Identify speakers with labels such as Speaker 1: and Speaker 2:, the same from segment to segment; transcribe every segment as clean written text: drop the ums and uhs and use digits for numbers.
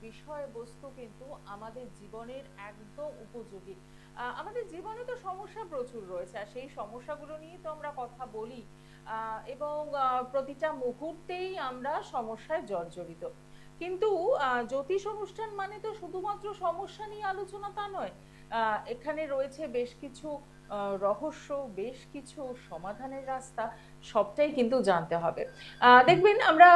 Speaker 1: বিষয়বস্তু কিন্তু আমাদের জীবনের একদম উপযোগী। আমাদের জীবনে তো সমস্যা প্রচুর রয়েছে, আর সেই সমস্যাগুলো নিয়ে তো আমরা কথা বলি, এবং প্রতিটা মুহূর্তেই আমরা সমস্যায় জর্জরিত। কিন্তু জ্যোতিষ অনুষ্ঠান মানে তো শুধুমাত্র সমস্যা নিয়ে আলোচনা তা নয়। এখানে রয়েছে বেশ কিছু রহস্য, বেশ কিছু সমাধানের রাস্তা, সবটাই কিন্তু জানতে হবে। দেখবেন আমরা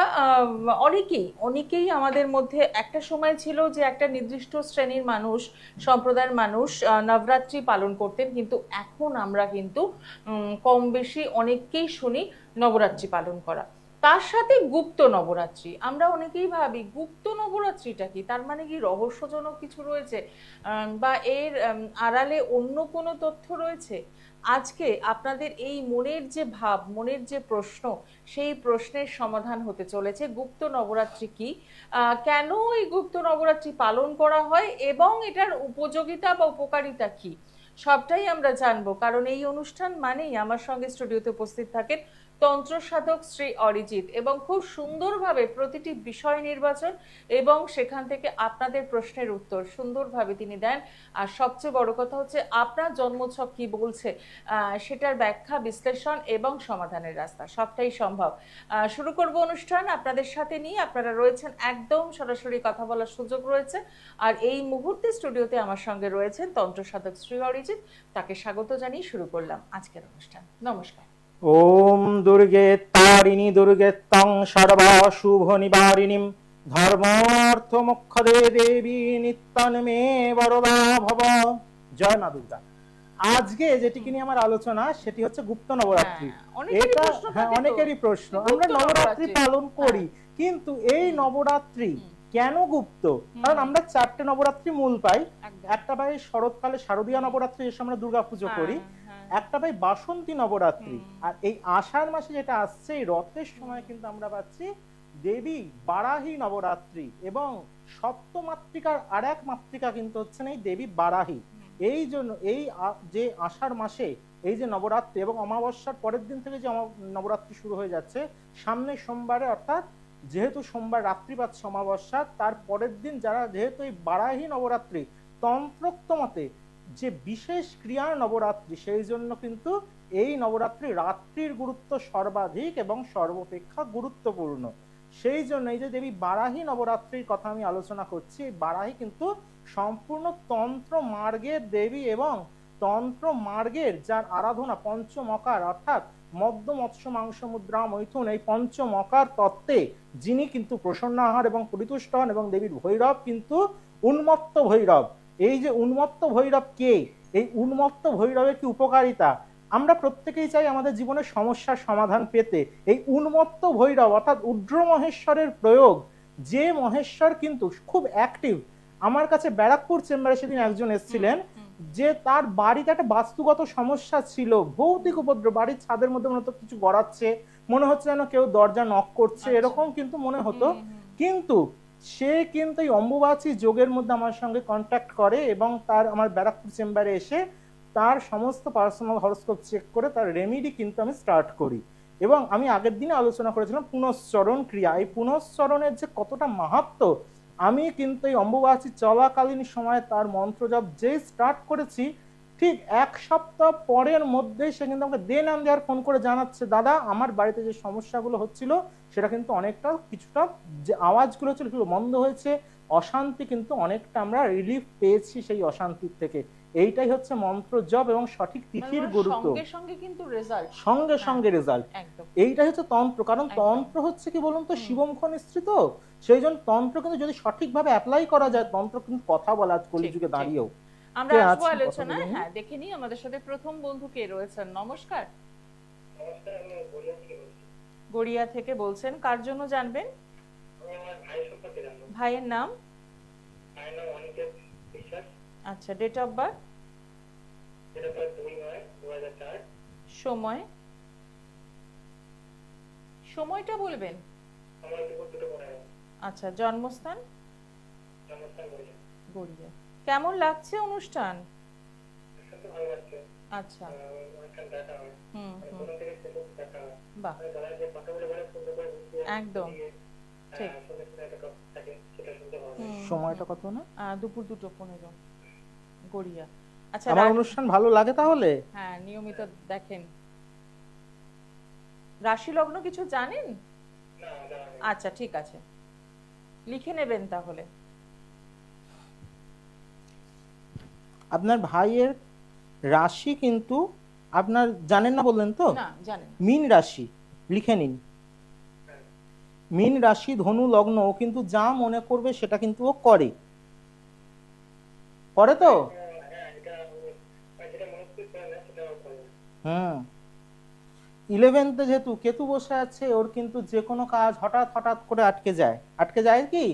Speaker 1: অনেকেই আমাদের মধ্যে একটা সময় ছিল যে একটা নির্দিষ্ট শ্রেণীর মানুষ, সম্প্রদায়ের মানুষ নবরাত্রি পালন করতেন, কিন্তু এখন আমরা কিন্তু কম বেশি অনেককেই শুনি নবরাত্রি পালন করা। তার সাথে গুপ্ত নবরাত্রি, আমরা অনেকেই ভাবি গুপ্ত নবরাত্রিটা কি, তার মানে কি রহস্যজনক কিছু রয়েছে, বা এর আড়ালে অন্য কোনো তথ্য রয়েছে। আজকে আপনাদের এই মনের যে ভাব, মনের যে প্রশ্ন, সেই প্রশ্নের সমাধান হতে চলেছে গুপ্ত নবরাত্রি কি, কেন এই গুপ্ত নবরাত্রি পালন করা হয়, এবং এটার উপযোগিতা বা উপকারিতা কি, সবটাই আমরা জানবো। কারণ এই অনুষ্ঠান মানেই আমার সঙ্গে স্টুডিওতে উপস্থিত থাকেন তন্ত্র সাধক শ্রী অরিজিৎ, এবং খুব সুন্দরভাবে প্রতিটি বিষয় নির্বাচন এবং সেখান থেকে আপনাদের প্রশ্নের উত্তর সুন্দরভাবে তিনি দেন। আর সবচেয়ে বড় কথা হচ্ছে আপনার জন্মছক কি বলছে, সেটার ব্যাখ্যা, বিশ্লেষণ এবং সমাধানের রাস্তা, সবটাই সম্ভব। শুরু করব অনুষ্ঠান আপনাদের সাথে নিয়ে। আপনারা রয়েছেন একদম সরাসরি কথা বলার সুযোগ রয়েছে। আর এই মুহূর্তে স্টুডিওতে আমার সঙ্গে রয়েছেন তন্ত্র সাধক শ্রী অরিজিৎ, তাকে স্বাগত জানিয়ে শুরু করলাম আজকের অনুষ্ঠান। নমস্কার।
Speaker 2: ওম দুর্গে তারিণী দুর্গে তং সর্বাশুভ নিবারিণীম ধর্মার্থ মোক্ষদে দেবী নিত্যন্মে বরদা ভব। জয় মা দুর্গা। আজকে যেটিকে নিয়ে আমার আলোচনা সেটি হচ্ছে গুপ্ত নবরাত্রি। এটা অনেকেরই প্রশ্ন, আমরা নবরাত্রি পালন করি, কিন্তু এই নবরাত্রি কেন গুপ্ত? কারণ আমরা 4টে নবরাত্রি মূল পাই। একটা পাই শরৎকালে শারদীয় নবরাত্রি, এসে আমরা দুর্গা পুজো করি। একটা পাই বাসন্তী নবরাত্রি, আর এই আষাঢ় মাসে যেটা আসছে এই রথের সময় কিন্তু আমরা পাচ্ছি দেবী বারাহী নবরাত্রি, এবং সপ্তমাতৃকার আর এক মাতৃকা কিন্তু হচ্ছেন এই দেবী বারাহী। এই জন্য এই যে আষাঢ় মাসে এই যে নবরাত্রি, এবং অমাবস্যার পরের দিন থেকে যে নবরাত্রি শুরু হয়ে যাচ্ছে সামনের সোমবারে, অর্থাৎ যেহেতু সোমবার রাত্রি পাচ্ছে অমাবস্যা, তার পরের দিন যারা যেহেতু এই বারাহী নবরাত্রি তন্ত্রোক্ত মতে যে বিশেষ ক্রিয়ার নবরাত্রি, সেই জন্য কিন্তু এই নবরাত্রি রাত্রির গুরুত্ব সর্বাধিক এবং সর্বাপেক্ষা গুরুত্বপূর্ণ। সেই জন্য এই যে দেবী বারাহী নবরাত্রির কথা আমি আলোচনা করছি, এই বারাহী কিন্তু সম্পূর্ণ তন্ত্র মার্গের দেবী, এবং তন্ত্র মার্গের যার আরাধনা পঞ্চমকার, অর্থাৎ মদ্য মৎস্য মাংস মুদ্রা মৈথুন, এই পঞ্চমকার তত্ত্বে যিনি কিন্তু প্রসন্ন আহার এবং পরিতুষ্ট হন, এবং দেবীর ভৈরব কিন্তু উন্মত্ত ভৈরব। এই যে উন্মত্ত ভৈরব কে, এই উন্মত্ত ভৈরবের কি উপকারিতা, আমরা প্রত্যেকেই চাই আমাদের জীবনের সমস্যার সমাধান পেতে। এই উন্মত্ত ভৈরব অর্থাৎ উড্র মহেশ্বরের প্রয়োগ, যে মহেশ্বর কিন্তু খুব অ্যাক্টিভ। আমার কাছে ব্যারাকপুর চেম্বারে সেদিন একজন এসেছিলেন, যে তার বাড়িতে একটা বাস্তুগত সমস্যা ছিল, ভৌতিক উপদ্রব, বাড়ির ছাদের মধ্যে মনে হতো কিছু গড়াচ্ছে, মনে হচ্ছে যেন কেউ দরজা নক করছে, এরকম কিন্তু মনে হতো। কিন্তু সে কিন্তু এই অম্বুবাচী যোগের মধ্যে আমার সঙ্গে কন্ট্যাক্ট করে, এবং তার আমার ব্যারাকপুর চেম্বারে এসে তার সমস্ত পার্সোনাল হরোস্কোপ চেক করে তার রেমেডি কিন্তু আমি স্টার্ট করি। এবং আমি আগের দিনে আলোচনা করেছিলাম পুনশ্চরণ ক্রিয়া, এই পুনশ্চরণের যে কতটা মাহাত্ম্য, আমি কিন্তু এই অম্বুবাচী চলাকালীন সময় তার মন্ত্র জপ যেই স্টার্ট করেছি, ঠিক 1 সপ্তাহ পরের মধ্যেই সে কিন্তু আমাকে দেন অ্যান্ড দেয়ার ফোন করে জানাচ্ছে, দাদা আমার বাড়িতে যে সমস্যাগুলো হচ্ছিল সেটা কিন্তু অনেকটা, কিছুটা যে আওয়াজগুলো হচ্ছিল সেগুলো বন্ধ হয়েছে, অশান্তি কিন্তু অনেকটা আমরা রিলিফ পেয়েছি সেই অশান্তির থেকে। এইটাই হচ্ছে মন্ত্র জপ এবং সঠিক তিথির গুরুত্ব,
Speaker 1: সঙ্গে সঙ্গে কিন্তু রেজাল্ট,
Speaker 2: সঙ্গে সঙ্গে রেজাল্ট। এইটাই হচ্ছে তন্ত্র, কারণ তন্ত্র হচ্ছে কি বলুন তো শিবমুখ নিঃসৃত। সেই জন্য তন্ত্র কিন্তু যদি সঠিকভাবে অ্যাপ্লাই করা যায়, তন্ত্র কিন্তু কথা বলা কলিযুগে দাঁড়িয়েও।
Speaker 1: আমরা আসবো আলোচনায়। হ্যাঁ, দেখে নিই আমাদের সাথে প্রথম বন্ধু কে রয়েছেন। নমস্কার।
Speaker 3: নমস্কার, আমি গড়িয়া থেকে বলছি।
Speaker 1: গড়িয়া থেকে বলছেন, কার জন্য জানবেন?
Speaker 3: আমি আমার ভাইয়ের সম্পর্কে জানবো।
Speaker 1: ভাইয়ের নাম?
Speaker 3: ভাইয়ের নাম অনিকেত বিশ্বাস।
Speaker 1: আচ্ছা, date of birth?
Speaker 3: Date of birth 2/9/2004।
Speaker 1: সময়? সময়টা বলবেন?
Speaker 3: সময় দুপুর 2:15।
Speaker 1: আচ্ছা, জন্মস্থান?
Speaker 3: জন্মস্থান গড়িয়া।
Speaker 1: গড়িয়া। কেমন লাগছে অনুষ্ঠান?
Speaker 3: শুনতে ভালো লাগছে।
Speaker 1: আচ্ছা,
Speaker 3: অনুষ্ঠান দেখা হয়, প্রথম থেকে শেষ অবধি দেখা হয়।
Speaker 1: বাহ,
Speaker 3: তারা যে কথাগুলো বলে সুন্দর করে বুঝিয়ে
Speaker 1: একদম ঠিক।
Speaker 3: শুনে শুনে একটা টপিক থাকে, সেটা শুনতে ভালো লাগে।
Speaker 2: সময়টা কত না?
Speaker 1: দুপুর 2:15 গড়িয়া। আচ্ছা
Speaker 2: আমার অনুষ্ঠান ভালো লাগে তাহলে?
Speaker 1: হ্যাঁ, নিয়মিত দেখেন। রাশি লগ্ন কিছু জানেন? আচ্ছা ঠিক আছে, লিখে নেবেন তাহলে।
Speaker 2: আপনার ভাইয়ের রাশি কিন্তু আপনার জানেন না বললেন তো?
Speaker 1: না জানেন।
Speaker 2: মীন রাশি, লিখে নিন। মীন রাশি ধনু লগ্ন, ও কিন্তু যা মনে করবে সেটা কিন্তু ও করে তো। হুম, 11th-এ যেহেতু কেতু বসে আছে, ওর কিন্তু যে কোনো কাজ হঠাৎ হঠাৎ করে আটকে যায় কি?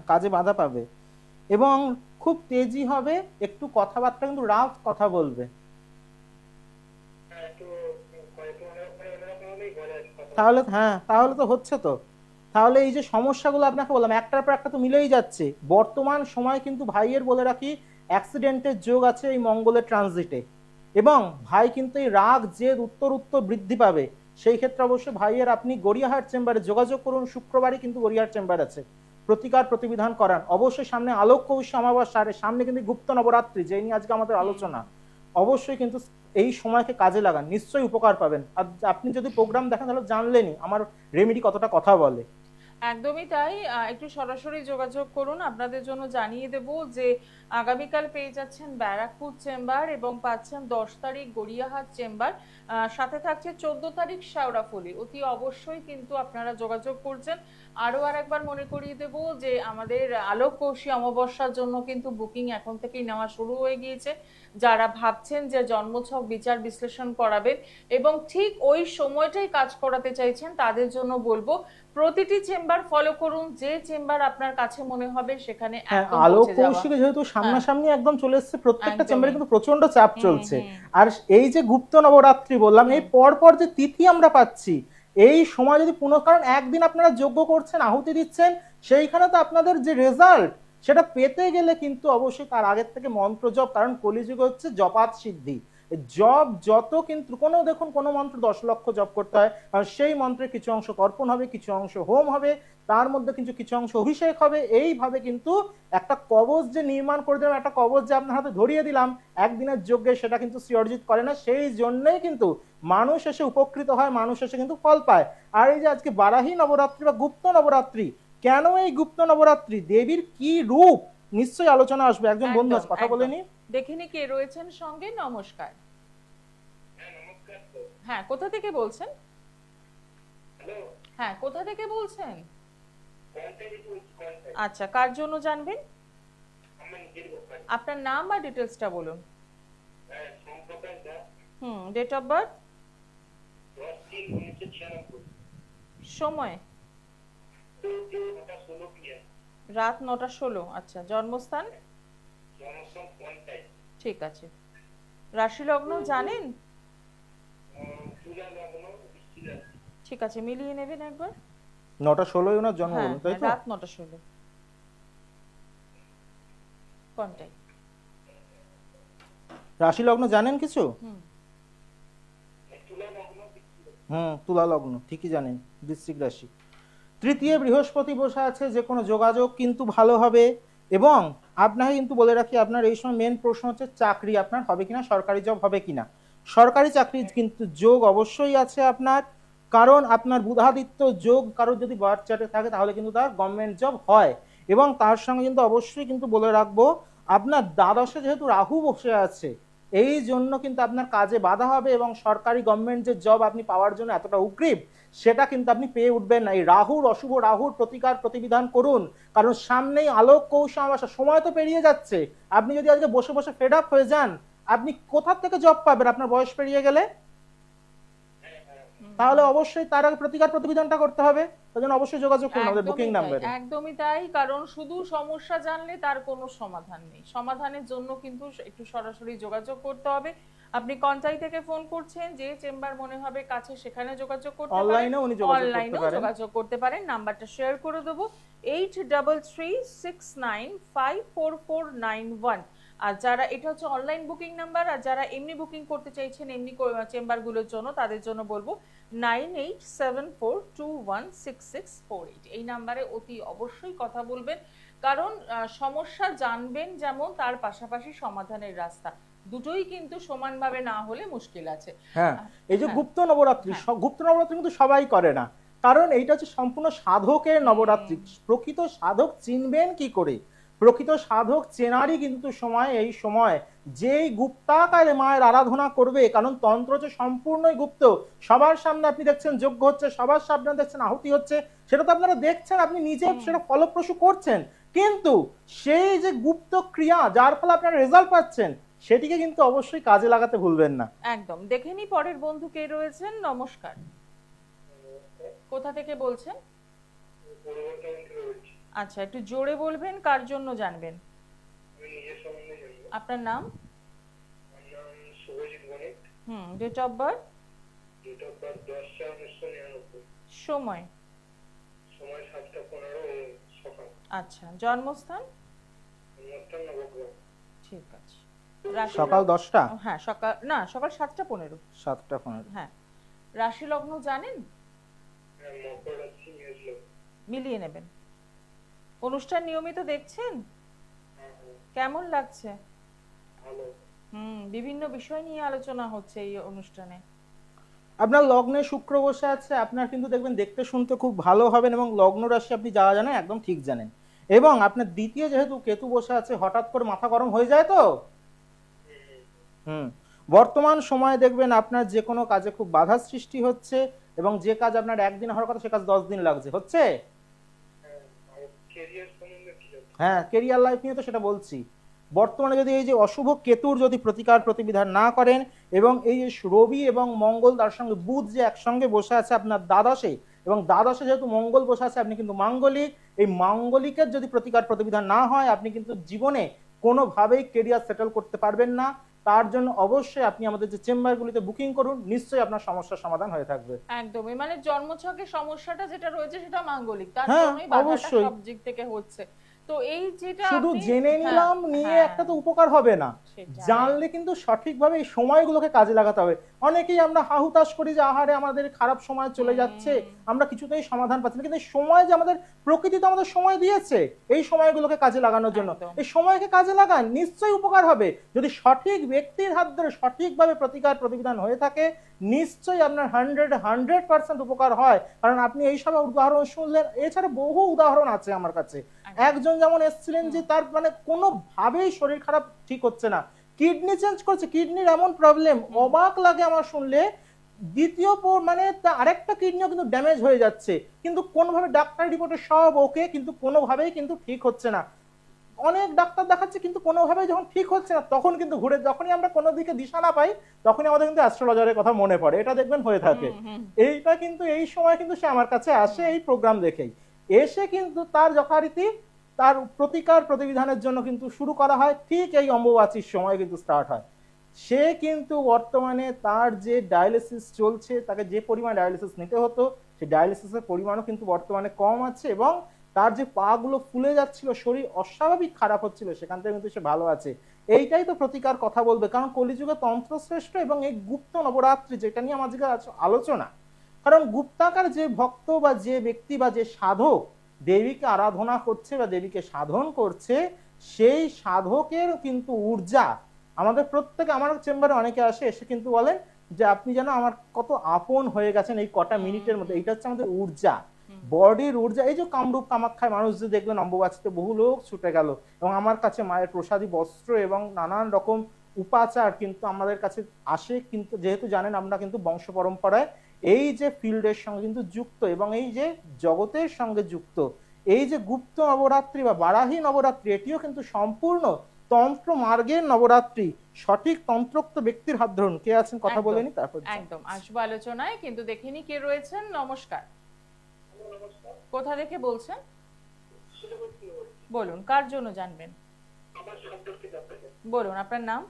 Speaker 2: কাজে বাধা পাবে এবং খুব তেজি হবে, একটু কথাবার্তা কিন্তু রাফ কথা বলবে। তাহলে তো হচ্ছে তো। তাহলে এই যে সমস্যাগুলো আপনাকে বললাম, একটার পর একটা তো মিলেই যাচ্ছে। বর্তমান সময় কিন্তু ভাইয়ের বলে রাখি অ্যাক্সিডেন্টের যোগ আছে এই মঙ্গলের ট্রানজিটে, এবং ভাই কিন্তু এই রাগ জেদ উত্তর বৃদ্ধি পাবে। সেই ক্ষেত্রে অবশ্যই ভাইয়ের আপনি গড়িয়াহাট চেম্বারে যোগাযোগ করুন। শুক্রবারই কিন্তু গড়িয়াহাট চেম্বার আছে, প্রতিকার প্রতিবিধান করান। অবশ্যই সামনে আলোক কৌশী অমাবস্যা, আর সামনে কিন্তু গুপ্ত নবরাত্রি, যে নিয়ে আজকে আমাদের আলোচনা। অবশ্যই কিন্তু এই সময়কে কাজে লাগান, নিশ্চয়ই উপকার পাবেন। আর আপনি যদি প্রোগ্রাম দেখেন তাহলে জানলেনই আমার রেমেডি কতটা কথা বলে।
Speaker 1: একদমই তাই, একটু সরাসরি যোগাযোগ করুন। আপনাদের জন্য জানিয়ে দেব যে আগামীকাল পেয়ে যাচ্ছেন ব্যারাকপুর চেম্বার এবং পাচ্ছেন 10 তারিখ গড়িয়াহাট চেম্বার, সাথে থাকছে 14 তারিখ শেওড়াফুলি। অতি অবশ্যই কিন্তু আপনারা যোগাযোগ করছেন। আরো আরেকবার মনে করিয়ে দেব যে আমাদের আলোক কৌশী অমাবস্যার জন্য কিন্তু বুকিং এখন থেকেই নেওয়া শুরু হয়ে গিয়েছে। যারা ভাবছেন যে জন্মছক বিচার বিশ্লেষণ করাবেন এবং ঠিক ওই সময়টাই কাজ করাতে চাইছেন, তাদের জন্য বলবো প্রতিটি চেম্বার ফলো করুন। যে চেম্বার আপনার কাছে মনে হবে সেখানে একদম
Speaker 2: আলোক
Speaker 1: পৌঁছে যাওয়া।
Speaker 2: কৌশিকে যেহেতু সামনাসামনি একদম চলে এসেছে, প্রত্যেকটা চেম্বারে কিন্তু প্রচন্ড চাপ চলছে। আর এই যে গুপ্ত নবরাত্রি বললাম, এই পর যে তিথি আমরা পাচ্ছি, এই সময় যদি কারণ একদিন আপনারা যজ্ঞ করছেন, আহুতি দিচ্ছেন, সেইখানে তো আপনাদের যে রেজাল্ট সেটা পেতে গেলে কিন্তু অবশ্যই তার আগের থেকে মন্ত্র জপ, কারণ কলিযুগ হচ্ছে জপাত সিদ্ধি। জপ যত কিন্তু দেখুন কোনো মন্ত্র 10 লক্ষ জপ করতে হয়, কারণ সেই মন্ত্রের কিছু অংশ তর্পণ হবে, কিছু অংশ হোম হবে, তার মধ্যে কিন্তু কিছু অংশ অভিষেক হবে। এইভাবে কিন্তু একটা কবচ যে নির্মাণ করে দিলাম, একটা কবচ যে আপনার হাতে ধরিয়ে দিলাম একদিনের যজ্ঞে, সেটা কিন্তু শ্রী অর্জিত করে না। সেই জন্যই কিন্তু মানুষ এসে উপকৃত হয়, মানুষ এসে কিন্তু ফল পায়। আর এই যে আজকে বারাহী নবরাত্রি বা গুপ্ত নবরাত্রি, কেন এই গুপ্ত নবরাত্রি, দেবীর কি রূপ, নিশ্চয়ই আলোচনা আসবে। একজন বন্ধু আছে, কথা বলে নি,
Speaker 1: দেখিনি কে রয়েছেন সঙ্গে। নমস্কার। হ্যাঁ, কোথা থেকে বলছেন? হ্যাঁ, কোথা থেকে বলছেন? আচ্ছা, কার জন্য জানবেন? আপনার নাম বা ডিটেলসটা বলুন। ডেট অফ বার্থ, সময় রাত 9:16। আচ্ছা, জন্মস্থান? ঠিক আছে। রাশি লগ্ন জানেন? ঠিক আছে, মিলিয়ে নেবেন একবার।
Speaker 2: 9:16 ওনার জন্ম, বলুন তাই তো?
Speaker 1: রাত 9:16। কোনটাই?
Speaker 2: রাশি লগ্ন জানেন কিছু? তুলা লগ্ন, ঠিকই জানেন, বৃশ্চিক রাশি। তৃতীয় বৃহস্পতি বসে আছে, যে কোনো যোগাযোগ কিন্তু ভালো হবে। এবং আপনাকে কিন্তু বলে রাখি, আপনার এই সময় মেন প্রশ্ন হচ্ছে চাকরি আপনার হবে কিনা, সরকারি জব হবে কিনা। সরকারি চাকরি কিন্তু যোগ অবশ্যই আছে আপনার, কারণ আপনার বুধাদিত্য যোগ কারোর যদি বার্থ চার্টে থাকে তাহলে কিন্তু তার গভর্নমেন্ট জব হয়। এবং তার সঙ্গে কিন্তু অবশ্যই কিন্তু বলে রাখবো, আপনার দ্বাদশে যেহেতু রাহু বসে আছে, এই জন্য কিন্তু আপনার কাজে বাধা হবে এবং সরকারি গভর্নমেন্ট যে জব আপনি পাওয়ার জন্য এতটা উগ্রীব, সেটা কিন্তু আপনি পেয়ে উঠবেন না। এই রাহুর, অশুভ রাহুর প্রতিকার প্রতিবিধান করুন, কারণ সামনেই আলোক কৌশল অমাবস্যা, সময় তো পেরিয়ে যাচ্ছে। আপনি যদি আজকে বসে বসে ফেড আপ হয়ে যান, আপনি কোথা থেকে জব পাবেন আপনার বয়স পেরিয়ে গেলে? তাহলে অবশ্যই তার আগে প্রতিকার প্রতিবিধানটা করতে হবে। তার জন্য অবশ্যই যোগাযোগ করুন আমাদের বুকিং নাম্বারে।
Speaker 1: একদমই তাই, কারণ শুধু সমস্যা জানলে তার কোনো সমাধান নেই। সমাধানের জন্য কিন্তু একটু সরাসরি যোগাযোগ করতে হবে। আপনি কন্টাই থেকে ফোন করছেন, যে চেম্বার মনে হবে কাছে সেখানে যোগাযোগ করতে পারেন,
Speaker 2: অনলাইনেও উনি
Speaker 1: যোগাযোগ করতে পারেন। নাম্বারটা শেয়ার করে দেবো, 8336954491। আর যারা এটা হচ্ছে অনলাইন বুকিং নাম্বার, আর যারা এমনি বুকিং করতে চাইছেন এমনি চেম্বারগুলোর জন্য, তাদের জন্য বলবো 9874216648 এই নাম্বারে অতি অবশ্যই কথা বলবেন, কারণ সমস্যা জানবেন যেমন, তার পাশাপাশি সমাধানের রাস্তা দুটোই কিন্তু সমানভাবে না হলে মুশকিল আছে।
Speaker 2: হ্যাঁ, এই যে
Speaker 1: হ্যাঁ।
Speaker 2: গুপ্ত নবরাত্রি, গুপ্ত নবরাত্রি কিন্তু সবাই করে না, কারণ এইটা হচ্ছে সম্পূর্ণ সাধকের নবরাত্রি। প্রকৃত সাধক চিনবেন কি করে? প্রকৃত সাধক চেনারই কিন্তু সময় এই সময়, যেই গুপ্তাকারে মায়ের আরাধনা করবে, কারণ তন্ত্র হচ্ছে সম্পূর্ণই গুপ্ত। সবার সামনে আপনি দেখছেন যজ্ঞ হচ্ছে, সবার সামনে দেখছেন আহুতি হচ্ছে, সেটা তো আপনারা দেখছেন, আপনি নিজে সেটা ফলপ্রসূ করছেন, কিন্তু সেই যে গুপ্ত ক্রিয়া যার ফলে আপনারা রেজাল্ট পাচ্ছেন, সেটিকে কিন্তু অবশ্যই কাজে লাগাতে ভুলবেন না।
Speaker 1: একদম। দেখে নি পরের বন্ধু কে রয়েছেন। নমস্কার, কোথা থেকে বলছেন? আচ্ছা, একটু জোরে বলবেন, কার জন্য জানবেন? আপনার নাম? Date of birth? সময়? আচ্ছা, জন্মস্থান? ঠিক আছে।
Speaker 2: সকাল 10টা?
Speaker 1: হ্যাঁ, সকাল 7:15।
Speaker 2: 7:15।
Speaker 1: হ্যাঁ। রাশি লগ্ন জানেন? মিলিয়ে নেবেন। অনুষ্ঠান নিয়মিত দেখছেন? কেমন লাগছে? বিভিন্ন বিষয় নিয়ে আলোচনা হচ্ছে এই অনুষ্ঠানে।
Speaker 2: আপনার লগ্নে শুক্র বসে আছে, আপনার কিন্তু দেখবেন দেখতে শুনতে খুব ভালো হবেন, এবং লগ্ন রাশি আপনি যা জানেন একদম ঠিক জানেন। এবং আপনার দ্বিতীয় যেহেতু কেতু বসে আছে, হঠাৎ করে মাথা গরম হয়ে যায় তো। বর্তমান সময়ে দেখবেন আপনার যে কোনো কাজে খুব বাধা সৃষ্টি হচ্ছে, এবং যে কাজ আপনার একদিন হওয়ার কথা সে কাজ 10 দিন লাগছে হচ্ছে। হ্যাঁ, কেরিয়ার লাইফ নিয়ে তো সেটা বলছি। বর্তমানে যদি এই যে অশুভ কেতুর যদি প্রতিকার প্রতিবিধান না করেন, এবং এই যে রবি এবং মঙ্গল তার সঙ্গে বুধ যে একসঙ্গে বসে আছে আপনার দ্বাদশে, এবং দ্বাদশে যেহেতু মঙ্গল বসে আছে, আপনি কিন্তু মাঙ্গলিক, এই মাঙ্গলিকের যদি প্রতিকার প্রতিবিধান না হয়, আপনি কিন্তু জীবনে কোনোভাবেই কেরিয়ার সেটেল করতে পারবেন না। তার জন্য অবশ্যই আপনি আমাদের যে চেম্বারগুলিতে বুকিং করুন, নিশ্চয়ই আপনার সমস্যার সমাধান হয়ে থাকবে।
Speaker 1: একদমই, মানে জন্মছকে সমস্যাটা যেটা রয়েছে সেটা মাঙ্গলিক, তার
Speaker 2: হ্যাঁ,
Speaker 1: জন্যই বাধাটা
Speaker 2: অবশ্যই।
Speaker 1: সব দিক থেকে হচ্ছে। তো এই যেটা
Speaker 2: শুধু
Speaker 1: আপনি
Speaker 2: জেনে নিলাম নিয়ে একটা তো উপকার হবে না, জানলে কিন্তু সঠিকভাবে এই সময়গুলোকে কাজে লাগাতে হবে। অনেকেই আমরা হাহুতাশ করি যে আহারে আমাদের খারাপ সময় চলে যাচ্ছে, আমরা কিছুতেই সমাধান পাচ্ছি না, কিন্তু এই সময় যে আমাদের প্রকৃতি তো আমাদের সময় দিয়েছে এই সময়গুলোকে কাজে লাগানোর জন্য, এই সময়কে কাজে লাগান, নিশ্চয়ই উপকার হবে। যদি সঠিক ব্যক্তির হাত ধরে সঠিকভাবে প্রতিকার প্রতিবিধান হয়ে থাকে, নিশ্চয়ই আপনার 100% উপকার হয়। কারণ আপনি এইসব উদাহরণ শুনলেন, এছাড়া বহু উদাহরণ আছে আমার কাছে। একজন যেমন এসেছিলেন যে তার মানে কোনোভাবেই শরীর খারাপ ঠিক হচ্ছে না, কিডনি চেঞ্জ করছে, কিডনির এমন প্রবলেম, অবাক লাগে আমার শুনলে। দ্বিতীয় মানে আরেকটা কিডনিও কিন্তু ড্যামেজ হয়ে যাচ্ছে, কিন্তু কোনোভাবে ডাক্তার রিপোর্টে সব ওকে, কিন্তু কোনোভাবেই কিন্তু ঠিক হচ্ছে না। অনেক ডাক্তার দেখাচ্ছে কিন্তু কোনোভাবেই যখন ঠিক হচ্ছে না, তখন কিন্তু ঘুরে, যখনই আমরা কোনো দিকে দিশা না পাই, তখনই আমাদের কিন্তু অ্যাস্ট্রোলজারের কথা মনে পড়ে। এটা দেখবেন হয়ে থাকে। এইটা কিন্তু এই সময় কিন্তু সে আমার কাছে আসে এই প্রোগ্রাম দেখেই, এসে কিন্তু তার যথারীতি তার প্রতিকার প্রতিবিধানের জন্য কিন্তু শুরু করা হয়, ঠিক এই অম্বুবাচীর সময় কিন্তু স্টার্ট হয়। সে কিন্তু বর্তমানে তার যে ডায়ালিসিস চলছে, তাকে যে পরিমাণ ডায়ালিসিস নিতে হতো, সেই ডায়ালিসিসের পরিমাণও কিন্তু বর্তমানে কম আছে, এবং তার যে পা গুলো ফুলে যাচ্ছিল, শরীর অস্বাভাবিক খারাপ হচ্ছিল, সেখান থেকে কিন্তু সে ভালো আছে। এইটাই তো প্রতিকার কথা বলবে, কারণ কলিযুগে তন্ত্র শ্রেষ্ঠ, এবং এই গুপ্ত নবরাত্রি যেটা নিয়ে আমাদের আলোচনা, কারণ গুপ্তাকার যে ভক্ত বা যে ব্যক্তি বা যে সাধক দেবীকে আরাধনা করছে বা দেবীকে সাধন করছে, সেই সাধকের কিন্তু ঊর্জা আমাদের প্রত্যেকে, আমার চেম্বারে অনেকে আসে, এসে কিন্তু বলেন যে আপনি যেন আমার কত আপন হয়ে গেছেন এই কটা মিনিটের মধ্যে। এইটা হচ্ছে আমাদের ঊর্জা, বডির ঊর্জা। এই যে কামরূপ কামাখ্যায় মানুষ যে দেখলেন অম্বুবাচীতে বহু লোক ছুটে গেল, এবং আমার কাছে মায়ের প্রসাদী বস্ত্র এবং নানান রকম উপাচার কিন্তু আমাদের কাছে আসে, কিন্তু যেহেতু জানেন আমরা কিন্তু বংশ পরম্পরায় এই যে ফিল্ডের সঙ্গে কিন্তু যুক্ত, এবং এই যে জগতের সঙ্গে যুক্ত, এই যে গুপ্ত নবরাত্রি বা বারাহী নবরাত্রি, এটিও কিন্তু সম্পূর্ণ তন্ত্র মার্গের নবরাত্রি। সঠিক তন্ত্রোক্ত ব্যক্তির হাত ধরুন। কে আছেন কথা বলেনি, তারপর
Speaker 1: একদম আসবো আলোচনায়, কিন্তু দেখিনি কে রয়েছেন। নমস্কার, কোথা থেকে বলছেন? বলুন, কার জন্য জানবেন? বলুন আপনার নাম।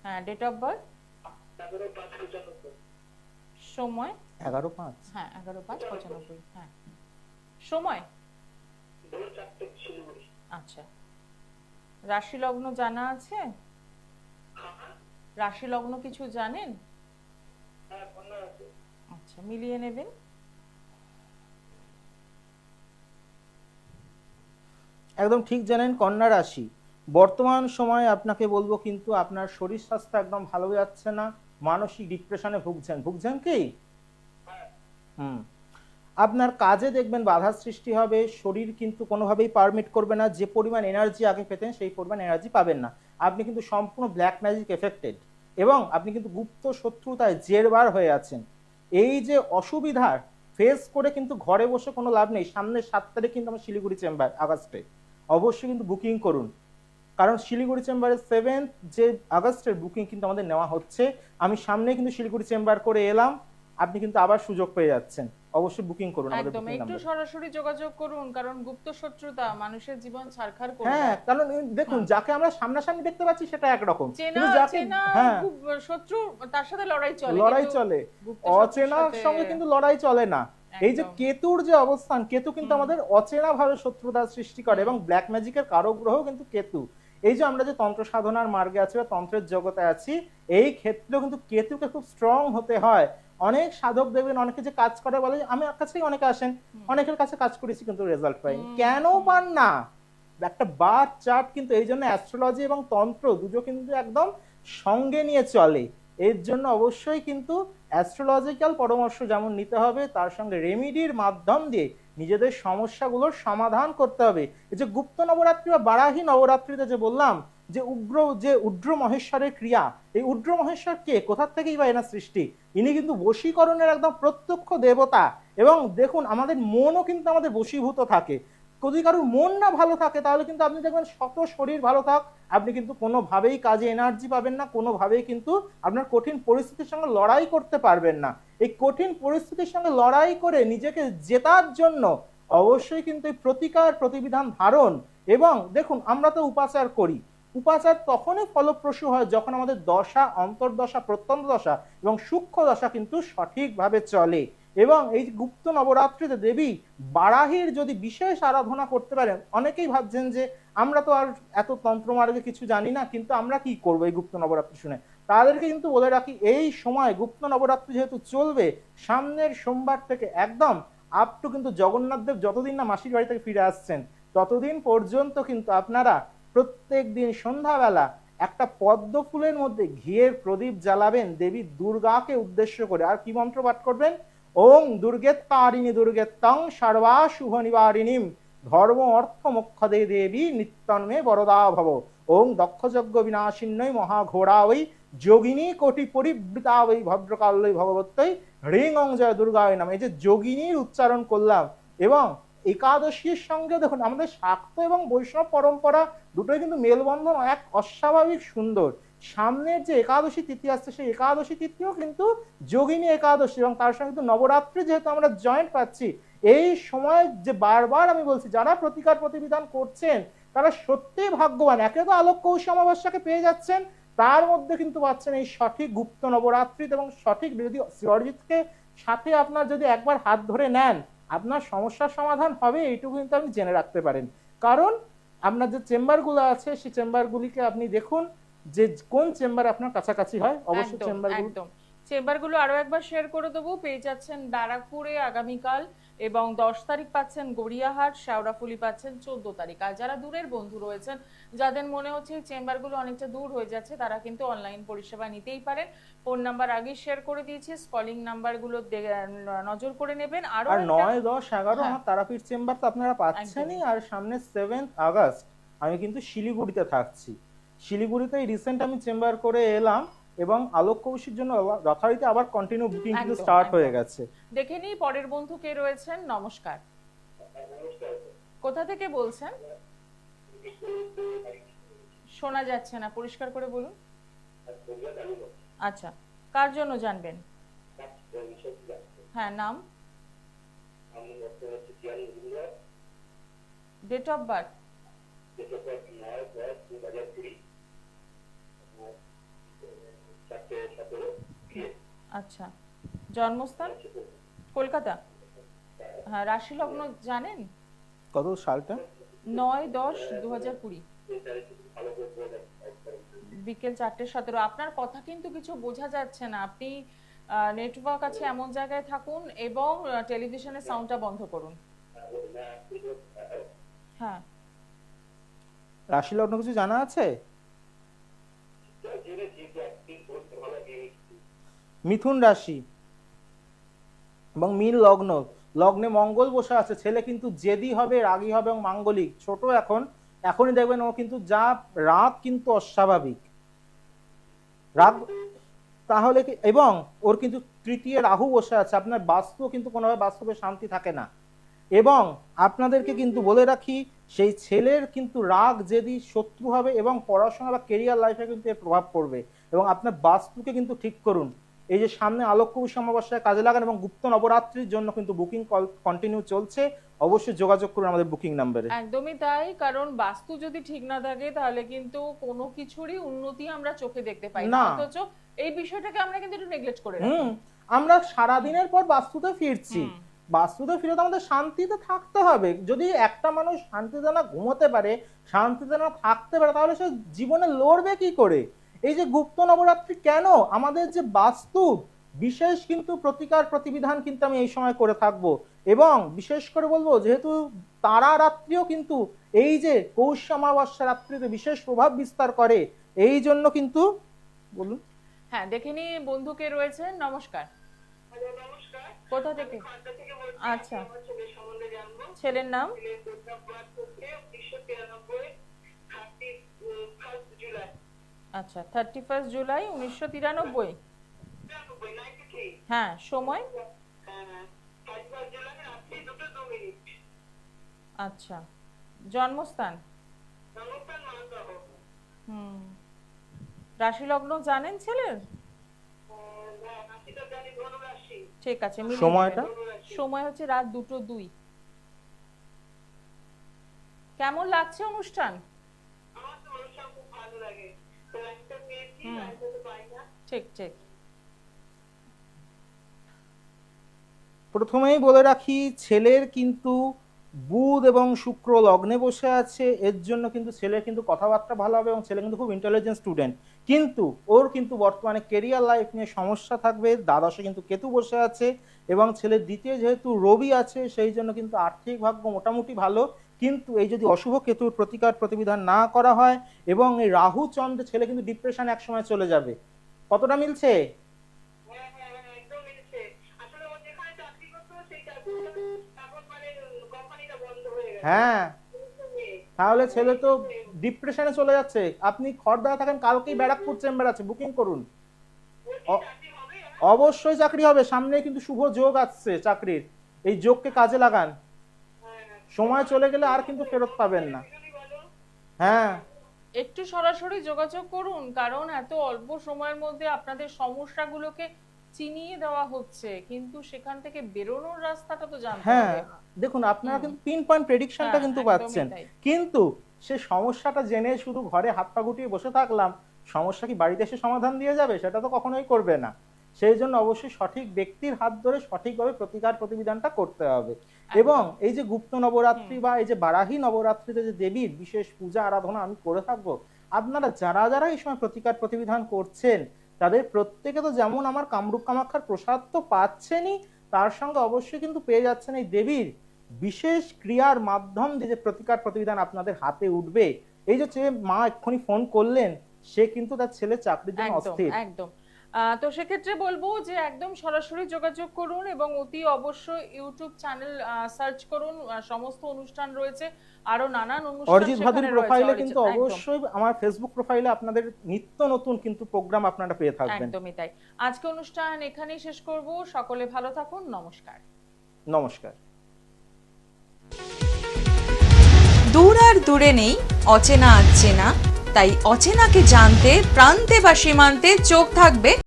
Speaker 1: হ্যাঁ, ডেট অফ বার্থ? সময়?
Speaker 2: 11:05।
Speaker 1: হ্যাঁ, 11:05:95। হ্যাঁ, সময়? আচ্ছা, রাশি লগ্ন জানা আছে? রাশি লগ্ন কিছু জানেন?
Speaker 3: হ্যাঁ, কন্যা আছে।
Speaker 1: আচ্ছা, মিলিয়ে নেবেন।
Speaker 2: একদম ঠিক জানেন, কন্যা রাশি। বর্তমান সময়ে আপনাকে বলবো কিন্তু আপনার শরীর স্বাস্থ্য একদম ভালো যাচ্ছে না, মানসিক ডিপ্রেশনে ভুগছেন। ভুগছেন কি? হুম। আপনার কাজে দেখবেন বাধা সৃষ্টি হবে, শরীর কিন্তু কোনোভাবেই পারমিট করবে না, যে পরিমাণ এনার্জি আগে পেতেন সেই পরিমাণ এনার্জি পাবেন না। আপনি কিন্তু সম্পূর্ণ ব্ল্যাক ম্যাজিক এফেক্টেড, এবং আপনি কিন্তু গুপ্ত শত্রুতায় জেরবার হয়ে আছেন। এই যে অসুবিধার ফেস করে কিন্তু ঘরে বসে কোনো লাভ নেই। সামনের 7 তারিখ কিন্তু আমার শিলিগুড়ি চেম্বার আগস্টে, অবশ্যই কিন্তু বুকিং করুন, কারণ শিলিগুড়ি চেম্বারের 7 যে আগস্টের বুকিং কিন্তু আমাদের নেওয়া হচ্ছে। আমি সামনে কিন্তু শিলিগুড়ি চেম্বার করে এলাম, আপনি কিন্তু আবার সুযোগ পেয়ে যাচ্ছেন। অবশ্যই বুকিং করুন আমাদের
Speaker 1: একদম,
Speaker 2: বুকিং
Speaker 1: একটু
Speaker 2: নাম্বার।
Speaker 1: সরাসরি যোগাযোগ করুন, কারণ গুপ্ত শত্রুতা মানুষের জীবন ছারখার করে
Speaker 2: হ্যাঁ,
Speaker 1: দেয়।
Speaker 2: কারণ দেখুন,
Speaker 1: হ্যাঁ।
Speaker 2: যাকে আমরা সামনাসামনি দেখতে পাচ্ছি সেটা একরকম,
Speaker 1: চেনা
Speaker 2: কিন্তু যাকে
Speaker 1: চেনা
Speaker 2: হ্যাঁ
Speaker 1: শত্রু, তার সাথে লড়াই চলে,
Speaker 2: লড়াই
Speaker 1: কিন্তু
Speaker 2: চলে,
Speaker 1: গুপ্ত শত্রুর
Speaker 2: অচেনার
Speaker 1: সাথে
Speaker 2: সঙ্গে কিন্তু লড়াই চলে না। এই যে
Speaker 1: একদম।
Speaker 2: কেতুর যে অবস্থান, কেতু কিন্তু আমাদের অচেনা ভাবে শত্রুতার সৃষ্টি করে, এবং ব্ল্যাক ম্যাজিকের কারক গ্রহ কিন্তু কেতু। এই যে আমরা যে তন্ত্র সাধনার মার্গে আছি বা তন্ত্রের জগতে আছি, এই ক্ষেত্রেও কিন্তু কেতুকে খুব স্ট্রং হতে হয়। অনেক সাধক দেখবেন, অনেকে যে কাজ করে বলে, আমার কাছেই অনেকে আসেন, অনেকের কাছে কাজ করেছি কিন্তু রেজাল্ট পাইনি। কেন পান না? একটা বার চার্ট কিন্তু, এই জন্য অ্যাস্ট্রোলজি এবং তন্ত্র দুটো কিন্তু একদম সঙ্গে নিয়ে চলে। এর জন্য অবশ্যই কিন্তু অ্যাস্ট্রোলজিক্যাল পরামর্শ যেমন নিতে হবে, তার সঙ্গে রেমিডির মাধ্যম দিয়ে নিজেদের সমস্যাগুলোর সমাধান করতে হবে। এই যে গুপ্ত নবরাত্রি বা বারাহী নবরাত্রিতে যে বললাম যে উড্র মহেশ্বরের ক্রিয়া, এই উড্র মহেশ্বর কে, কোথার থেকেই বা এনার সৃষ্টি? ইনি কিন্তু বশীকরণের একদম প্রত্যক্ষ দেবতা। এবং দেখুন, আমাদের মনও কিন্তু আমাদের বশীভূত থাকে। যদি কারোর মন না ভালো থাকে, তাহলে কিন্তু আপনি দেখবেন শত শরীর ভালো থাক, আপনি কিন্তু কোনোভাবেই কাজে এনার্জি পাবেন না, কোনোভাবেই কিন্তু আপনার কঠিন পরিস্থিতির সঙ্গে লড়াই করতে পারবেন না। এই কঠিন পরিস্থিতির সঙ্গে লড়াই করে নিজেকে জেতার জন্য অবশ্যই কিন্তু এই প্রতিকার প্রতিবিধান ধারণ। এবং দেখুন, আমরা তো উপাচার করি, উপাচার তখনই ফলপ্রসূ হয় যখন আমাদের দশা, অন্তর্দশা, প্রত্যন্ত দশা এবং সূক্ষ্ম দশা কিন্তু সঠিকভাবে চলে। এবং এই গুপ্ত নবরাত্রিতে দেবী বারাহীর যদি বিশেষ আরাধনা করতে পারেন, অনেকেই ভাবছেন যে আমরা তো আর এত তন্ত্রমার্গে কিছু জানি না, কিন্তু আমরা কি করবো এই গুপ্ত নবরাত্রি শুনে, তাদেরকে কিন্তু বলে রাখি, এই সময় গুপ্ত নবরাত্রি যেহেতু চলবে, সামনের সোমবার থেকে একদম আপ টু কিন্তু জগন্নাথ দেব যতদিন না মাসির বাড়ি থেকে ফিরে আসছেন, ততদিন পর্যন্ত কিন্তু আপনারা প্রত্যেক দিন সন্ধ্যাবেলা একটা পদ্ম ফুলের মধ্যে ঘিয়ের প্রদীপ জ্বালাবেন দেবী দুর্গাকে উদ্দেশ্য করে। আর কি মন্ত্র পাঠ করবেন? ওং দুর্গেত্তারিণী দুর্গেত্তং সর্বা শুভ নিবারিণীম ধর্ম অর্থ মোক্ষদে দেবী নিত্যন্মে বরদা ভব। ওং দক্ষযজ্ঞ বিনাশিন্যই মহাঘোরা ওই যোগিনী কোটি পরিবৃতা ওই ভদ্রকাল্যই ভগবত্যই হ্রিং অং জয় দুর্গায় নাম। এই যে যোগিনীর উচ্চারণ করলাম, এবং একাদশীর সঙ্গে দেখুন আমাদের শাক্ত এবং বৈষ্ণব পরম্পরা দুটোই কিন্তু মেলবন্ধন এক অস্বাভাবিক সুন্দর। সামনের যে একাদশী তিথি আসছে, সেই একাদশী তিথিও কিন্তু যোগিনী একাদশী, এবং তার সঙ্গে কিন্তু নবরাত্রি যেহেতু আমরা জয়েন্ট পাচ্ছি, এই সময় যে বারবার আমি বলছি, যারা প্রতিকার প্রতিবিধান করছেন তারা সত্যিই ভাগ্যবান। একে তো আলোক কৌশী অমাবস্যাকে পেয়ে যাচ্ছেন, তার মধ্যে কিন্তু পাচ্ছেন এই সঠিক গুপ্ত নবরাত্রি। এবং সঠিক যদি শ্রী অরিজিৎকে সাথে আপনার যদি একবার হাত ধরে নেন, আপনার সমস্যার সমাধান হবে, এইটুকু কিন্তু আপনি জেনে রাখতে পারেন। কারণ আপনার যে চেম্বারগুলো আছে, সেই চেম্বারগুলিকে আপনি দেখুন যে কোন চেম্বার আপনার কাছাকাছি হয়, অবশ্যই চেম্বারগুলো।
Speaker 1: একদম, চেম্বারগুলো আরো একবার শেয়ার করে দেবো। পেয়ে যাচ্ছেন ব্যারাকপুরে আগামীকাল, এবং 10 তারিখ পাচ্ছেন গড়িয়াহাট, শেওড়াফুলি পাচ্ছেন 14 তারিখ। আর যারা দূরের বন্ধু রয়েছেন, যাদের মনে হচ্ছে এই চেম্বারগুলো অনেকটা দূর হয়ে যাচ্ছে, তারা কিন্তু অনলাইন পরিষেবা নিতেই পারেন। ফোন নাম্বার আগেই শেয়ার করে দিয়েছি, কলিং নাম্বারগুলো নজর করে নেবেন।
Speaker 2: আর 9, 10, 11 আমার তারাপীঠ চেম্বার তো আপনারা পাচ্ছেনই। আর সামনে 7 আগস্ট আমি কিন্তু শিলিগুড়িতে থাকছি। শিলিগুড়িতে রিসেন্ট আমি চেম্বার করে এলাম, এবং আলোক কৌশির জন্য যথারীতি আবার কন্টিনিউ বুকিং কিন্তু স্টার্ট হয়ে গেছে।
Speaker 1: দেখে নিই পরের বন্ধু কে রয়েছেন। নমস্কার, কোথা থেকে বলছেন? শোনা যাচ্ছে না, পরিষ্কার করে বলুন। আচ্ছা, কার জন্য জানবেন? হ্যাঁ, নাম, ডেট অফ বার্থ। আচ্ছা, জন্মস্থান কলকাতা। হ্যাঁ, রাশি লগ্ন জানেন?
Speaker 2: কত সালটা?
Speaker 1: 9-10-2020।
Speaker 3: ভালো করে বলে
Speaker 1: বিকেল 4:17। আপনার কথা কিন্তু কিছু বোঝা যাচ্ছে না। আপনি নেটওয়ার্ক আছে এমন জায়গায় থাকুন এবং টেলিভিশনের সাউন্ডটা বন্ধ করুন। হ্যাঁ,
Speaker 2: রাশি লগ্ন কিছু জানা আছে? মিথুন রাশি এবং মীন লগ্ন, লগ্নে মঙ্গল বসে আছে। ছেলে কিন্তু জেদি হবে, রাগী হবে এবং মাঙ্গলিক। ছোট এখনই দেখবেন ও কিন্তু যা রাগ কিন্তু অস্বাভাবিক রাগ। তাহলে এবং ওর কিন্তু তৃতীয় রাহু বসে আছে। আপনার বাস্তু কিন্তু কোনোভাবে বাস্তবে শান্তি থাকে না। এবং আপনাদেরকে কিন্তু বলে রাখি, সেই ছেলের কিন্তু রাগ জেদি শত্রু হবে এবং পড়াশোনা বা কেরিয়ার লাইফে কিন্তু এর প্রভাব পড়বে। এবং আপনার বাস্তুকে কিন্তু ঠিক করুন। এই যে সামনে আলোকপুরুষ অমাবস্যায় কাজে লাগান এবং গুপ্ত নবরাত্রির জন্য কিন্তু বুকিং কন্টিনিউ চলছে। অবশ্যই যোগাযোগ করুন আমাদের বুকিং নাম্বারে।
Speaker 1: একদমই তাই। কারণ বাস্তু যদি ঠিক না থাকে তাহলে কিন্তু কোনো কিছুরই উন্নতি আমরা চোখে দেখতে পাই না।
Speaker 2: না।
Speaker 1: অথচ এই বিষয়টাকে আমরা কিন্তু একটু নেগলেক্ট করে রাখি।
Speaker 2: আমরা সারাদিনের পর বাস্তুতে ফিরছি। বাস্তুতে ফিরে তো আমাদের শান্তিতে থাকতে হবে। যদি একটা মানুষ শান্তিতে না ঘুমোতে পারে, শান্তিতে না থাকতে পারে, তাহলে সে জীবনে লড়বে কি করে? এই যে গুপ্ত নবরাত্রি কেন, আমাদের যে বাস্তু বিশেষ কিন্তু প্রতিকার প্রতিবিধান কিন্তু আমি এই সময় করে থাকবো। এবং বিশেষ করে বলবো, যেহেতু তারা রাত্রিও কিন্তু এই যে পৌষ অমাবস্যা রাত্রিতে বিশেষ প্রভাব বিস্তার করে, এই জন্য কিন্তু বলুন।
Speaker 1: হ্যাঁ, দেখে নি বন্ধু কে রয়েছেন। নমস্কার।
Speaker 3: নমস্কার,
Speaker 1: কোথা থেকে?
Speaker 3: খড়দা থেকে বলছি।
Speaker 1: আচ্ছা,
Speaker 3: আমার ছেলের সম্বন্ধে জানবো।
Speaker 1: ছেলের নাম?
Speaker 3: ছেলের ডেট অফ বার্থ হচ্ছে 1993, 31 জুলাই।
Speaker 1: আচ্ছা, 31 জুলাই 1993।
Speaker 3: 93।
Speaker 1: হ্যাঁ, সময়?
Speaker 3: হ্যাঁ, 31 জুলাই রাত্রি 2:02।
Speaker 1: আচ্ছা, জন্মস্থান?
Speaker 3: নমস্কার, মালদহ।
Speaker 1: রাশি লগ্ন জানেন ছেলের?
Speaker 3: রাশিটা জানি ধনুরাশি।
Speaker 1: ঠিক আছে, মিলিয়ে
Speaker 2: সময়টা?
Speaker 1: নেবেন। সময় হচ্ছে রাত 2:02। কেমন লাগছে অনুষ্ঠান?
Speaker 3: আমার তো অনুষ্ঠান খুব ভালো লাগে। তো একটা পেয়েছি, একটা তো পাই না।
Speaker 1: ঠিক ঠিক।
Speaker 2: প্রথমেই বলে রাখি, ছেলের কিন্তু বুধ এবং শুক্র লগ্নে বসে আছে। এর জন্য কিন্তু ছেলের কিন্তু কথাবার্তা ভালো হবে এবং ছেলে কিন্তু খুব ইন্টেলিজেন্ট স্টুডেন্ট। কিন্তু ওর কিন্তু বর্তমানে কেরিয়ার লাইফ নিয়ে সমস্যা থাকবে। দ্বাদশে কিন্তু কেতু বসে আছে এবং ছেলের দ্বিতীয় যেহেতু রবি আছে, সেই জন্য কিন্তু আর্থিক ভাগ্য মোটামুটি ভালো। কিন্তু এই যদি অশুভ কেতুর প্রতিকার প্রতিবিধান না করা হয় এবং এই রাহু চন্দ্রে, ছেলে কিন্তু ডিপ্রেশন একসময় চলে যাবে। কতটা মিলছে?
Speaker 3: হ্যাঁ, হ্যাঁ, হ্যাঁ, একদম মিলছে। আসলে ও যেখানে চাকরি করতো সেই চাকরিটা এখন মানে কোম্পানিটা বন্ধ হয়ে গেছে।
Speaker 2: হ্যাঁ, তাহলে ছেলে তো ডিপ্রেশনে চলে যাচ্ছে। আপনি খড়দায় থাকেন, কালকেই ব্যারাকপুর চেম্বার আছে, বুকিং করুন।
Speaker 3: চাকরি হবে?
Speaker 2: অবশ্যই চাকরি হবে। সামনে কিন্তু শুভ যোগ আসছে চাকরির। এই যোগকে কাজে লাগান। সময় চলে গেলে আর কিন্তু ফেরত পাবেন না। হ্যাঁ,
Speaker 1: একটু সরাসরি যোগাযোগ করুন, কারণ এত অল্প সময়ের মধ্যে আপনাদের সমস্যাগুলোকে চিনিয়ে দেওয়া হচ্ছে, কিন্তু সেখান থেকে বেরোনোর রাস্তাটা তো জানতে
Speaker 2: হ্যাঁ,
Speaker 1: হবে।
Speaker 2: দেখুন আপনারা কিন্তু পিন পয়েন্ট প্রেডিকশনটা
Speaker 1: হ্যাঁ,
Speaker 2: কিন্তু
Speaker 1: একদমই
Speaker 2: পাচ্ছেন।
Speaker 1: তাই।
Speaker 2: কিন্তু সে সমস্যাটা জেনে শুধু ঘরে হাত পা গুটিয়ে বসে থাকলাম, সমস্যা কি বাড়িতে এসে সমাধান দিয়ে যাবে? সেটা তো কখনোই করবে না। সেই জন্য অবশ্যই সঠিক ব্যক্তির হাত ধরে সঠিকভাবে প্রতিকার প্রতিবিধানটা করতে হবে। এবং এই যে গুপ্ত নবরাত্রি বা এই যে বারাহী নবরাত্রিতে যে দেবীর বিশেষ পূজা আরাধনা আমি করে থাকবো, আপনারা যারা যারা এই সময় প্রতিকার প্রতিবিধান করছেন, তাদের প্রত্যেকে তো যেমন আমার কামরূপ কামাখ্যার প্রসাদ তো পাচ্ছেনই, তার সঙ্গে অবশ্যই কিন্তু পেয়ে যাচ্ছেন এই দেবীর বিশেষ ক্রিয়ার মাধ্যম দিয়ে যে প্রতিকার প্রতিবিধান আপনাদের হাতে উঠবে। এই যে মা এক্ষুনি ফোন করলেন, সে কিন্তু তার ছেলে চাকরির জন্য
Speaker 1: একদম
Speaker 2: অস্থির।
Speaker 1: একদম। তো সেক্ষেত্রে বলবো যে একদম সরাসরি যোগাযোগ করুন এবং অতি অবশ্যই ইউটিউব চ্যানেল সার্চ করুন। সমস্ত অনুষ্ঠান রয়েছে, আরো নানান অনুষ্ঠান
Speaker 2: অরিজিৎ ভাদুরী
Speaker 1: সেখানে
Speaker 2: প্রোফাইলে
Speaker 1: রয়েছে।
Speaker 2: কিন্তু অবশ্যই আমার ফেসবুক প্রোফাইলে আপনাদের নিত্য নতুন কিন্তু প্রোগ্রাম আপনারা পেয়ে থাকবেন।
Speaker 1: একদমই তাই। আজকে অনুষ্ঠান এখানেই শেষ করব। সকলে ভালো থাকুন। নমস্কার।
Speaker 2: নমস্কার।
Speaker 4: দূর আর দূরে নেই, অচেনা আচেনা, তাই অচেনাকে জানতে প্রান্তে বা সীমান্তে চোখ থাকবে